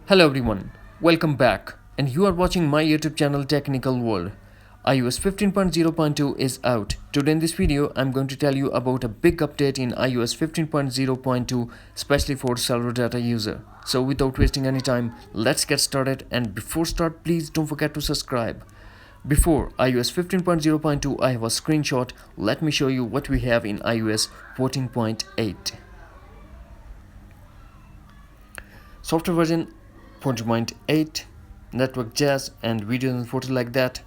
Hello everyone, welcome back, and you are watching my YouTube channel Technical World. iOS 15.0.2 is out. Today in this video, I'm going to tell you about a big update in iOS 15.0.2, especially for cellular data user. So without wasting any time, let's get started, and before start, please don't forget to subscribe. Before iOS 15.0.2, I have a screenshot. Let me show you what we have in iOS 14.8. Software version 14.8, network jazz and videos and photos like that.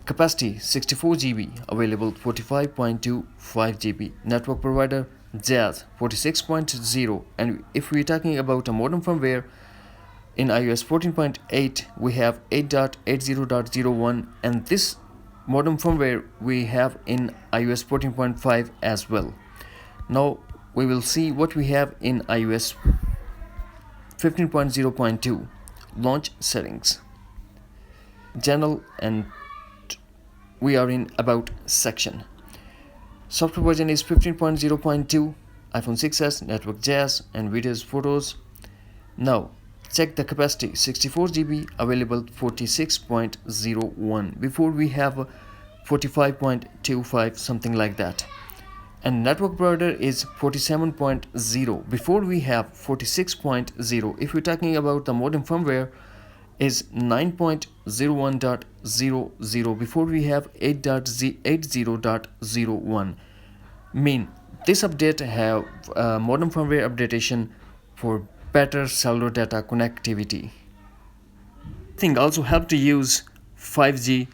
Capacity 64 GB, available 45.25 GB. Network provider jazz 46.0, and if we're talking about a modem firmware in iOS 14.8, we have 8.80.01, and this modem firmware we have in iOS 14.5 as well. Now we will see what we have in iOS 15.0.2. Launch settings, general, and we are in about section. Software version is 15.0.2, iPhone 6s, network jazz and videos photos. Now check the capacity, 64 GB, available 46.01. Before we have 45.25, something like that. And network provider is 47.0. Before we have 46.0. If we're talking about the modem firmware is 9.01.00. Before we have 8.80.01. Mean this update have modem firmware updatation for better cellular data connectivity. I think also help to use 5G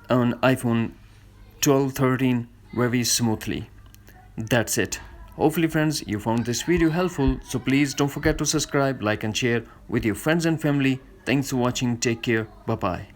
on iPhone 12, 13 very smoothly. That's it. Hopefully friends, you found this video helpful, so please don't forget to subscribe, like and share with your friends and family. Thanks for watching. Take care. Bye bye.